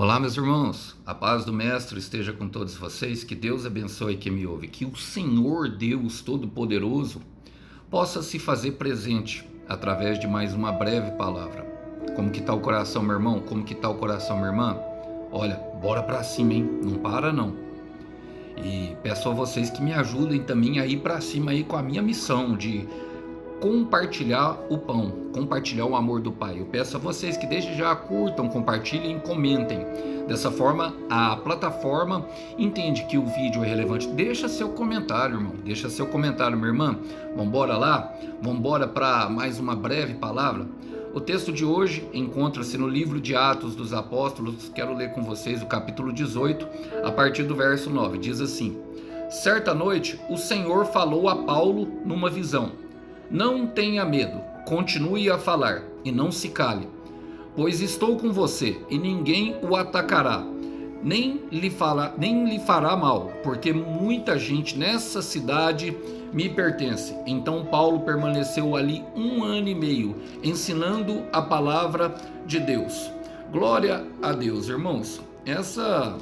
Olá, meus irmãos, a paz do Mestre esteja com todos vocês, que Deus abençoe quem me ouve, que o Senhor Deus Todo-Poderoso possa se fazer presente através de mais uma breve palavra. Como que tá o coração, meu irmão? Como que tá o coração, minha irmã? Olha, bora pra cima, hein? Não para não. E peço a vocês que me ajudem também a ir pra cima aí com a minha missão de compartilhar o pão, compartilhar o amor do Pai. Eu peço a vocês que desde já curtam, compartilhem, comentem. Dessa forma, a plataforma entende que o vídeo é relevante. Deixa seu comentário, irmão. Deixa seu comentário, minha irmã. Vambora lá? Vambora para mais uma breve palavra? O texto de hoje encontra-se no livro de Atos dos Apóstolos. Quero ler com vocês o capítulo 18, a partir do verso 9. Diz assim: Certa noite, o Senhor falou a Paulo numa visão. Não tenha medo, continue a falar e não se cale, pois estou com você e ninguém o atacará, nem lhe fará mal, porque muita gente nessa cidade me pertence. Então Paulo permaneceu ali 1 ano e meio, ensinando a palavra de Deus. Glória a Deus, irmãos. Essa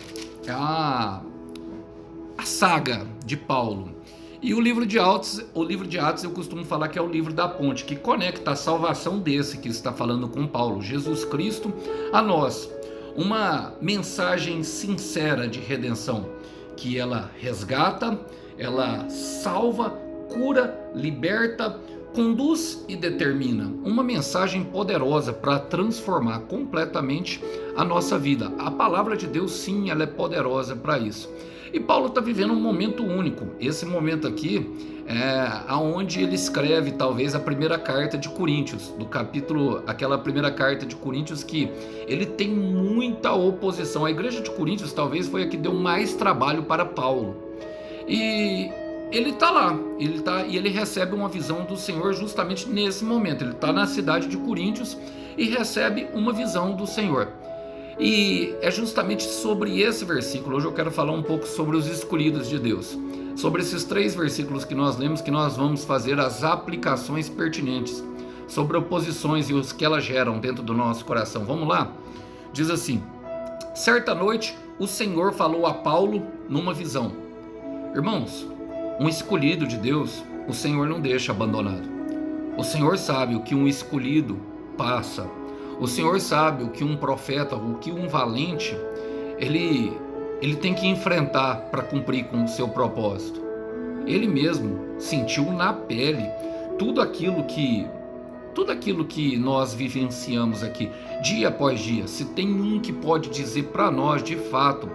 é a saga de Paulo. E o livro de Atos eu costumo falar que é o livro da ponte, que conecta a salvação desse que está falando com Paulo, Jesus Cristo, a nós. Uma mensagem sincera de redenção, que ela resgata, ela salva, cura, liberta, conduz e determina. Uma mensagem poderosa para transformar completamente a nossa vida. A palavra de Deus, sim, ela é poderosa para isso. E Paulo está vivendo um momento único. Esse momento aqui é onde ele escreve talvez a primeira carta de Coríntios, aquela primeira carta de Coríntios que ele tem muita oposição. A igreja de Coríntios talvez foi a que deu mais trabalho para Paulo. E ele está lá, e ele recebe uma visão do Senhor justamente nesse momento. Ele está na cidade de Coríntios e recebe uma visão do Senhor. E é justamente sobre esse versículo, hoje eu quero falar um pouco sobre os escolhidos de Deus. Sobre esses 3 versículos que nós lemos, que nós vamos fazer as aplicações pertinentes, sobre oposições e os que elas geram dentro do nosso coração. Vamos lá? Diz assim: Certa noite, o Senhor falou a Paulo numa visão. Irmãos, um escolhido de Deus, o Senhor não deixa abandonado. O Senhor sabe o que um escolhido passa. O Senhor sabe o que um profeta, o que um valente, ele tem que enfrentar para cumprir com o seu propósito. Ele mesmo sentiu na pele tudo aquilo que nós vivenciamos aqui, dia após dia. Se tem um que pode dizer para nós, de fato,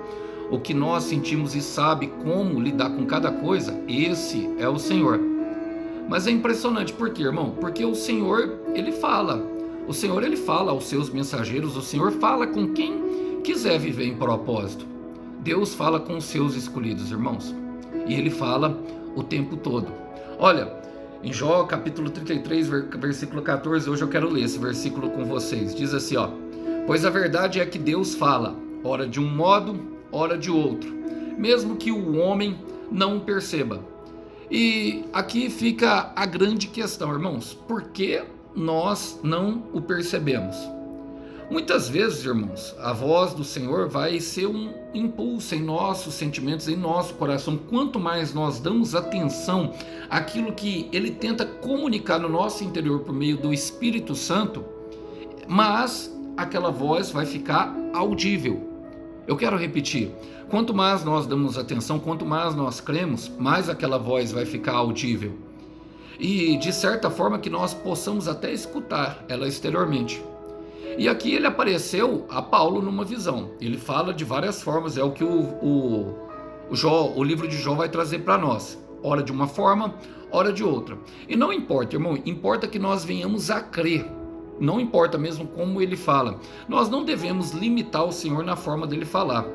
o que nós sentimos e sabe como lidar com cada coisa, esse é o Senhor. Mas é impressionante, por quê, irmão? Porque o Senhor, ele fala aos seus mensageiros, o Senhor fala com quem quiser viver em propósito. Deus fala com os seus escolhidos, irmãos, e ele fala o tempo todo. Olha, em Jó capítulo 33, versículo 14, hoje eu quero ler esse versículo com vocês. Diz assim, pois a verdade é que Deus fala, ora de um modo, ora de outro, mesmo que o homem não perceba. E aqui fica a grande questão, irmãos, por que nós não o percebemos? Muitas vezes, irmãos, a voz do Senhor vai ser um impulso em nossos sentimentos, em nosso coração. Quanto mais nós damos atenção àquilo que Ele tenta comunicar no nosso interior por meio do Espírito Santo, mas aquela voz vai ficar audível. Eu quero repetir, quanto mais nós damos atenção, quanto mais nós cremos, mais aquela voz vai ficar audível. E de certa forma que nós possamos até escutar ela exteriormente. E aqui ele apareceu a Paulo numa visão. Ele fala de várias formas, é o que o livro de Jó vai trazer para nós. Ora de uma forma, ora de outra. E não importa, irmão, importa que nós venhamos a crer. Não importa mesmo como ele fala. Nós não devemos limitar o Senhor na forma dele falar.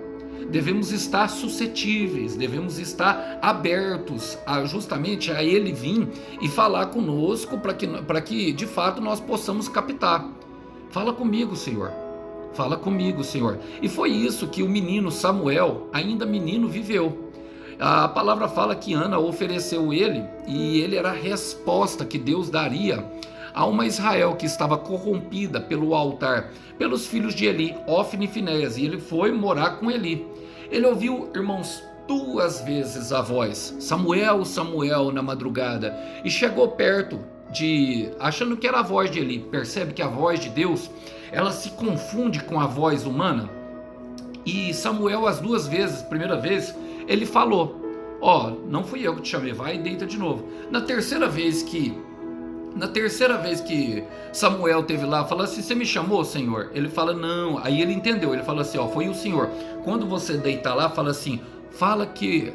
Devemos estar suscetíveis, devemos estar abertos justamente a Ele vir e falar conosco para que de fato nós possamos captar. Fala comigo, Senhor. Fala comigo, Senhor. E foi isso que o menino Samuel, ainda menino, viveu. A palavra fala que Ana ofereceu ele e ele era a resposta que Deus daria a uma Israel que estava corrompida pelo altar, pelos filhos de Eli, Ofni e Finéias, e ele foi morar com Eli. Ele ouviu, irmãos, 2 vezes a voz, Samuel, Samuel, na madrugada, e chegou perto achando que era a voz de Eli. Percebe que a voz de Deus, ela se confunde com a voz humana? E Samuel, as 2 vezes, primeira vez, ele falou, não fui eu que te chamei, vai e deita de novo. Na terceira vez que Samuel teve lá, fala assim, você me chamou, Senhor? Ele fala, não. Aí ele entendeu, ele fala assim, foi o Senhor. Quando você deitar lá, fala assim, fala que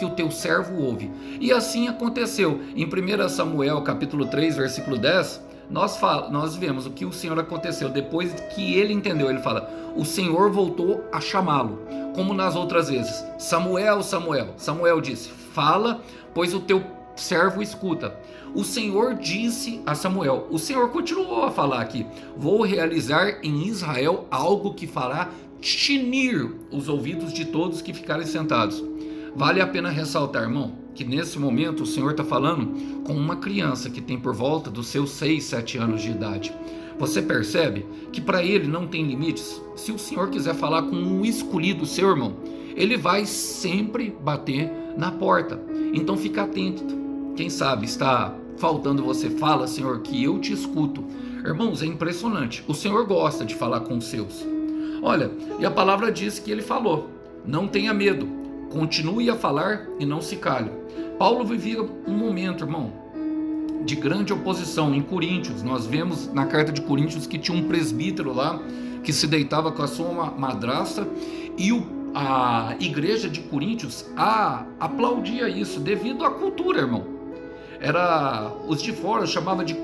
o teu servo ouve. E assim aconteceu. Em 1 Samuel capítulo 3, versículo 10, nós vemos o que o Senhor aconteceu. Depois que ele entendeu, ele fala, o Senhor voltou a chamá-lo, como nas outras vezes. Samuel, Samuel. Samuel disse, fala, pois o teu servo escuta. O Senhor disse a Samuel, o Senhor continuou a falar aqui, vou realizar em Israel algo que fará tinir os ouvidos de todos que ficarem sentados. Vale a pena ressaltar, irmão, que nesse momento o Senhor está falando com uma criança que tem por volta dos seus 6, 7 anos de idade. Você percebe que para ele não tem limites? Se o Senhor quiser falar com um escolhido seu, irmão, ele vai sempre bater na porta. Então fica atento. Quem sabe está faltando você, fala, Senhor, que eu te escuto. Irmãos, é impressionante. O Senhor gosta de falar com os seus. Olha, e a palavra diz que ele falou, não tenha medo, continue a falar e não se cale. Paulo vivia um momento, irmão, de grande oposição em Coríntios. Nós vemos na carta de Coríntios que tinha um presbítero lá que se deitava com a sua madrasta, e a igreja de Coríntios aplaudia isso devido à cultura, irmão. Os de fora chamavam de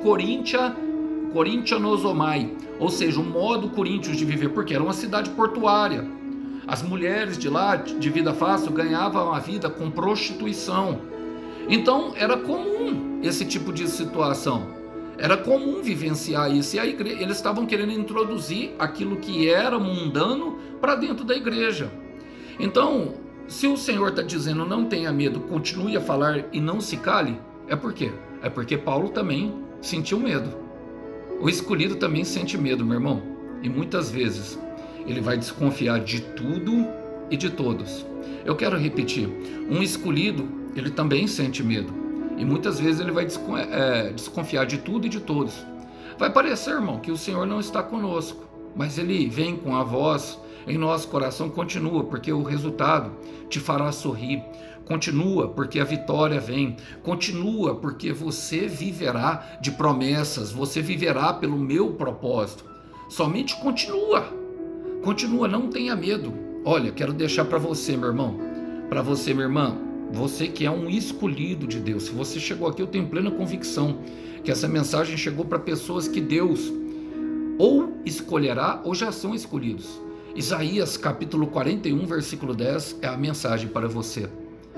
Corinthianosomai, ou seja, o modo Coríntios de viver, porque era uma cidade portuária. As mulheres de lá, de vida fácil, ganhavam a vida com prostituição. Então era comum esse tipo de situação, era comum vivenciar isso, e eles estavam querendo introduzir aquilo que era mundano para dentro da igreja. Então, se o Senhor está dizendo não tenha medo, continue a falar e não se cale, é por quê? É porque Paulo também sentiu medo. O escolhido também sente medo, meu irmão, e muitas vezes ele vai desconfiar de tudo e de todos. Eu quero repetir, um escolhido, ele também sente medo, e muitas vezes ele vai desconfiar de tudo e de todos. Vai parecer, irmão, que o Senhor não está conosco, mas ele vem com a voz em nosso coração, continua, porque o resultado te fará sorrir. Continua, porque a vitória vem. Continua, porque você viverá de promessas. Você viverá pelo meu propósito. Somente continua. Continua, não tenha medo. Olha, quero deixar para você, meu irmão, para você, minha irmã, você que é um escolhido de Deus. Se você chegou aqui, eu tenho plena convicção que essa mensagem chegou para pessoas que Deus ou escolherá ou já são escolhidos. Isaías capítulo 41, versículo 10 é a mensagem para você.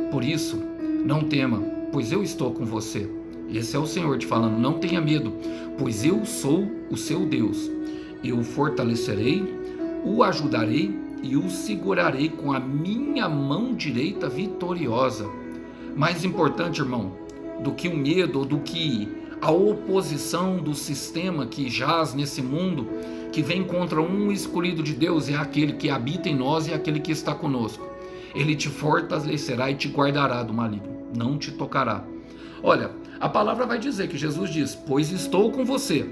Por isso, não tema, pois eu estou com você. Esse é o Senhor te falando, não tenha medo, pois eu sou o seu Deus. Eu o fortalecerei, o ajudarei e o segurarei com a minha mão direita vitoriosa. Mais importante, irmão, do que o medo, ou do que a oposição do sistema que jaz nesse mundo, que vem contra um escolhido de Deus, é aquele que habita em nós e é aquele que está conosco. Ele te fortalecerá e te guardará do maligno, não te tocará. Olha, a palavra vai dizer que Jesus diz, pois estou com você,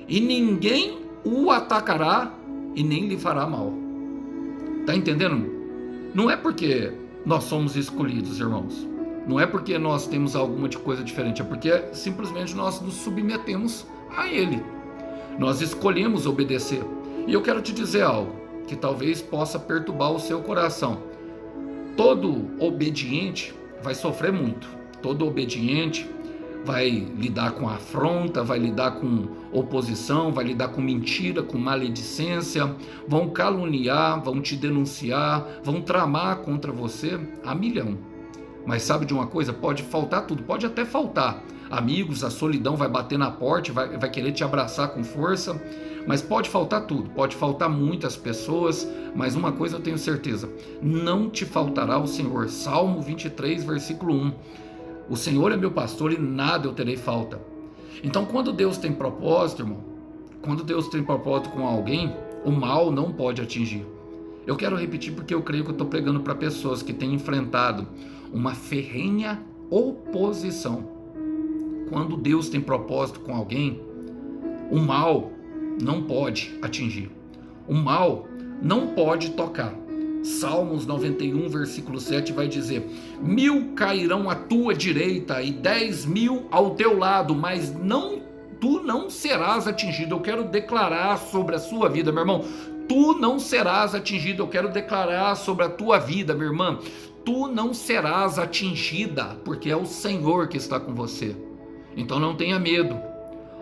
e ninguém o atacará e nem lhe fará mal. Tá entendendo? Não é porque nós somos escolhidos, irmãos. Não é porque nós temos alguma coisa diferente, é porque simplesmente nós nos submetemos a Ele. Nós escolhemos obedecer. E eu quero te dizer algo que talvez possa perturbar o seu coração. Todo obediente vai sofrer muito. Todo obediente vai lidar com afronta, vai lidar com oposição, vai lidar com mentira, com maledicência, vão caluniar, vão te denunciar, vão tramar contra você a milhão. Mas sabe de uma coisa? Pode faltar tudo, pode até faltar amigos, a solidão vai bater na porta, vai querer te abraçar com força, mas pode faltar tudo, pode faltar muitas pessoas, mas uma coisa eu tenho certeza, não te faltará o Senhor. Salmo 23, versículo 1. O Senhor é meu pastor e nada eu terei falta. Então, quando Deus tem propósito, irmão, quando Deus tem propósito com alguém, o mal não pode atingir. Eu quero repetir porque eu creio que eu estou pregando para pessoas que têm enfrentado uma ferrenha oposição. Quando Deus tem propósito com alguém, o mal não pode atingir. O mal não pode tocar. Salmos 91, versículo 7 vai dizer: 1000 cairão à tua direita e 10.000 ao teu lado, mas tu não serás atingido. Eu quero declarar sobre a sua vida, meu irmão. Tu não serás atingido. Eu quero declarar sobre a tua vida, minha irmã. Tu não serás atingida, porque é o Senhor que está com você. Então não tenha medo.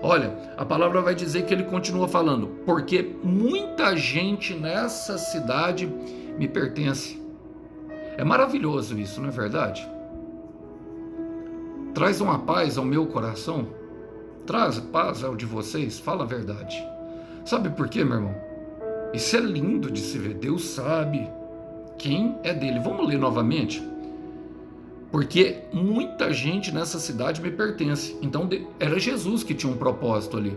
Olha, a palavra vai dizer que ele continua falando: porque muita gente nessa cidade me pertence. É maravilhoso isso, não é verdade? Traz uma paz ao meu coração. Traz paz ao de vocês. Fala a verdade. Sabe por quê, meu irmão? Isso é lindo de se ver. Deus sabe quem é dele. Vamos ler novamente? Porque muita gente nessa cidade me pertence. Então era Jesus que tinha um propósito ali.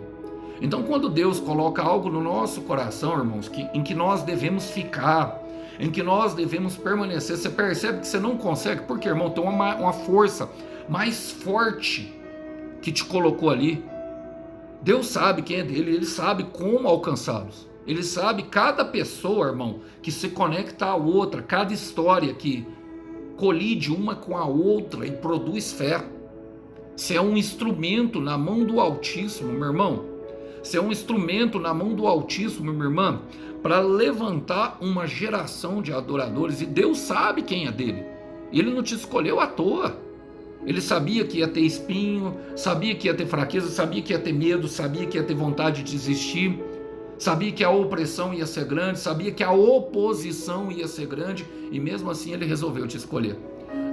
Então quando Deus coloca algo no nosso coração, irmãos, em que nós devemos ficar, em que nós devemos permanecer, você percebe que você não consegue, porque, irmão, tem uma força mais forte que te colocou ali. Deus sabe quem é dele, ele sabe como alcançá-los. Ele sabe cada pessoa, irmão, que se conecta à outra, cada história que colide uma com a outra e produz fé. Você é um instrumento na mão do Altíssimo, meu irmão. Você é um instrumento na mão do Altíssimo, minha irmã, para levantar uma geração de adoradores. E Deus sabe quem é dele. Ele não te escolheu à toa. Ele sabia que ia ter espinho, sabia que ia ter fraqueza, sabia que ia ter medo, sabia que ia ter vontade de desistir, sabia que a opressão ia ser grande, sabia que a oposição ia ser grande, e mesmo assim ele resolveu te escolher.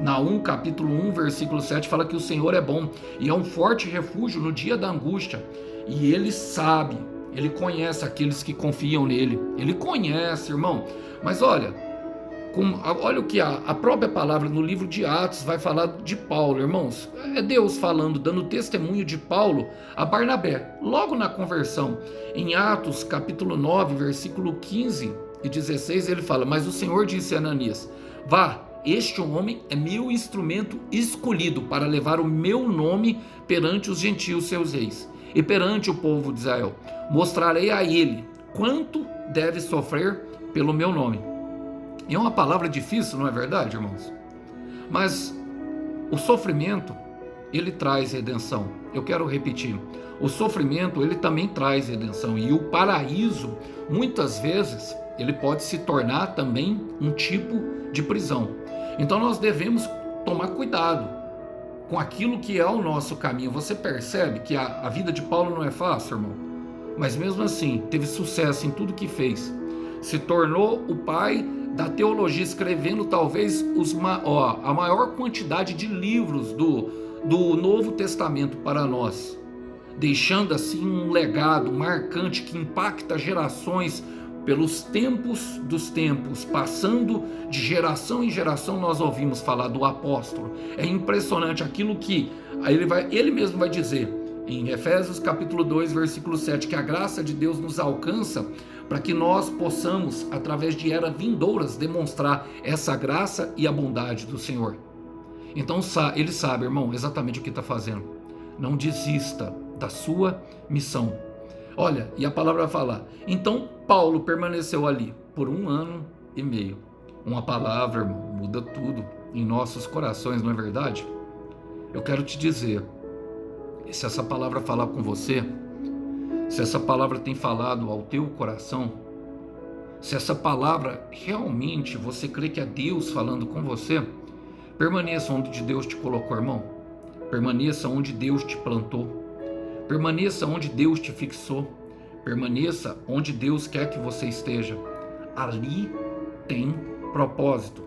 Naum capítulo 1, versículo 7 fala que o Senhor é bom e é um forte refúgio no dia da angústia. E ele sabe, ele conhece aqueles que confiam nele. Ele conhece, irmão. Mas olha o que a própria palavra no livro de Atos vai falar de Paulo, irmãos. É Deus falando, dando testemunho de Paulo a Barnabé, logo na conversão. Em Atos capítulo 9, versículo 15 e 16, ele fala: mas o Senhor disse a Ananias: vá, este homem é meu instrumento escolhido para levar o meu nome perante os gentios seus reis e perante o povo de Israel. Mostrarei a ele quanto deve sofrer pelo meu nome. E é uma palavra difícil, não é verdade, irmãos? Mas o sofrimento, ele traz redenção. Eu quero repetir. O sofrimento, ele também traz redenção. E o paraíso, muitas vezes, ele pode se tornar também um tipo de prisão. Então nós devemos tomar cuidado com aquilo que é o nosso caminho. Você percebe que a vida de Paulo não é fácil, irmão? Mas mesmo assim, teve sucesso em tudo que fez. Se tornou o pai da teologia, escrevendo talvez a maior quantidade de livros do Novo Testamento para nós, deixando assim um legado marcante que impacta gerações pelos tempos dos tempos, passando de geração em geração. Nós ouvimos falar do apóstolo. É impressionante aquilo que ele mesmo vai dizer em Efésios capítulo 2, versículo 7, que a graça de Deus nos alcança para que nós possamos, através de eras vindouras, demonstrar essa graça e a bondade do Senhor. Então ele sabe, irmão, exatamente o que está fazendo. Não desista da sua missão. Olha, e a palavra vai falar: então Paulo permaneceu ali por 1 ano e meio. Uma palavra, irmão, muda tudo em nossos corações, não é verdade? Eu quero te dizer, se essa palavra falar com você, se essa palavra tem falado ao teu coração, se essa palavra realmente você crê que é Deus falando com você, permaneça onde Deus te colocou, irmão. Permaneça onde Deus te plantou. Permaneça onde Deus te fixou. Permaneça onde Deus quer que você esteja. Ali tem propósito.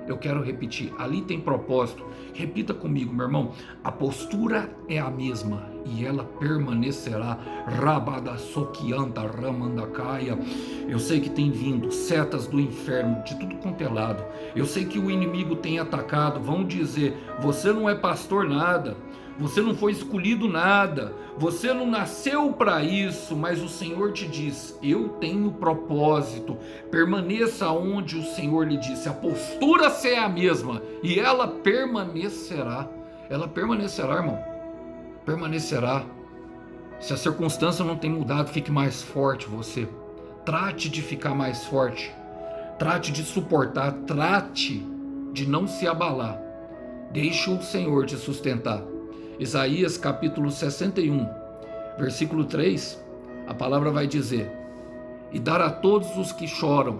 Eu quero repetir, ali tem propósito. Repita comigo, meu irmão. A postura é a mesma. e ela permanecerá. Rabadasokianta Ramandacaia. Eu sei que tem vindo setas do inferno de tudo quanto é lado. Eu sei que o inimigo tem atacado. Vão dizer: você não é pastor nada, você não foi escolhido nada, você não nasceu para isso. Mas o Senhor te diz: eu tenho propósito. Permaneça onde o Senhor lhe disse. A postura será a mesma e ela permanecerá. Ela permanecerá, irmão. Permanecerá. Se a circunstância não tem mudado, fique mais forte você. Trate de ficar mais forte. Trate de suportar. Trate de não se abalar. Deixe o Senhor te sustentar. Isaías capítulo 61, versículo 3, a palavra vai dizer: e dar a todos os que choram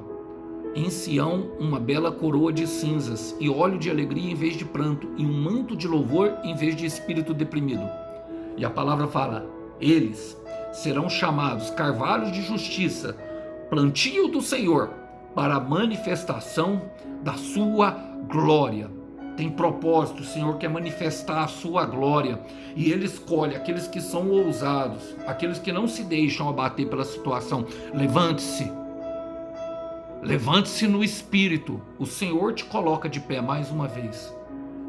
em Sião uma bela coroa de cinzas, e óleo de alegria em vez de pranto, e um manto de louvor em vez de espírito deprimido. E a palavra fala: eles serão chamados carvalhos de justiça, plantio do Senhor, para a manifestação da sua glória. Tem propósito, o Senhor quer manifestar a sua glória, e Ele escolhe aqueles que são ousados, aqueles que não se deixam abater pela situação. Levante-se, levante-se no Espírito. O Senhor te coloca de pé mais uma vez,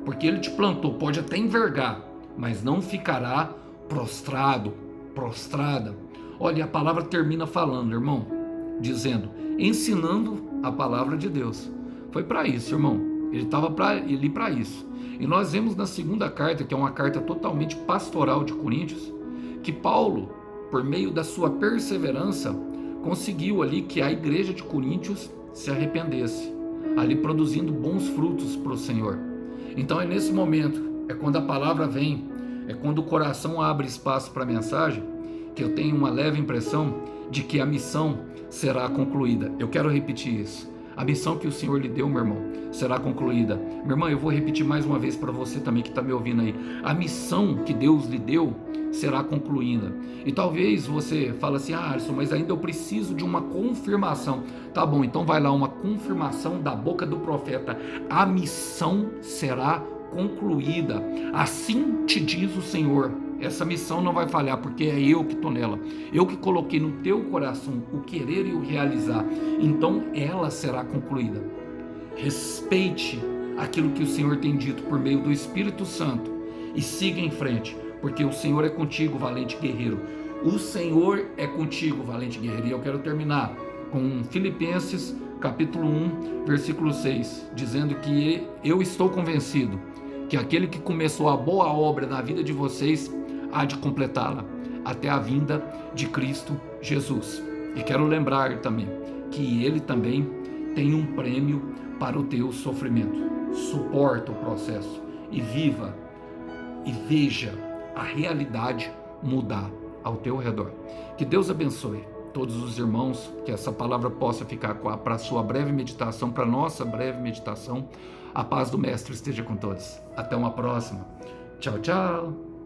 porque Ele te plantou. Pode até envergar, mas não ficará prostrado, prostrada. Olha, a palavra termina falando, irmão, dizendo, ensinando a palavra de Deus. Foi para isso, irmão. Ele estava ali para isso. E nós vemos na segunda carta, que é uma carta totalmente pastoral de Coríntios, que Paulo, por meio da sua perseverança, conseguiu ali que a igreja de Coríntios se arrependesse, ali produzindo bons frutos para o Senhor. Então é nesse momento, é quando a palavra vem, é quando o coração abre espaço para a mensagem, que eu tenho uma leve impressão de que a missão será concluída. Eu quero repetir isso. A missão que o Senhor lhe deu, meu irmão, será concluída. Meu irmão, eu vou repetir mais uma vez para você também que está me ouvindo aí. A missão que Deus lhe deu será concluída. E talvez você fale assim: ah, Alisson, mas ainda eu preciso de uma confirmação. Tá bom, então vai lá, uma confirmação da boca do profeta. A missão será concluída. Assim te diz o Senhor. Essa missão não vai falhar, porque é eu que estou nela. Eu que coloquei no teu coração o querer e o realizar. Então ela será concluída. Respeite aquilo que o Senhor tem dito por meio do Espírito Santo e siga em frente, porque o Senhor é contigo, valente guerreiro. O Senhor é contigo, valente guerreiro. E eu quero terminar com Filipenses capítulo 1, versículo 6, dizendo que eu estou convencido que aquele que começou a boa obra na vida de vocês há de completá-la até a vinda de Cristo Jesus. E quero lembrar também que Ele também tem um prêmio para o teu sofrimento. Suporta o processo e viva e veja a realidade mudar ao teu redor. Que Deus abençoe todos os irmãos, que essa palavra possa ficar para a sua breve meditação, para a nossa breve meditação. A paz do Mestre esteja com todos. Até uma próxima. Tchau, tchau.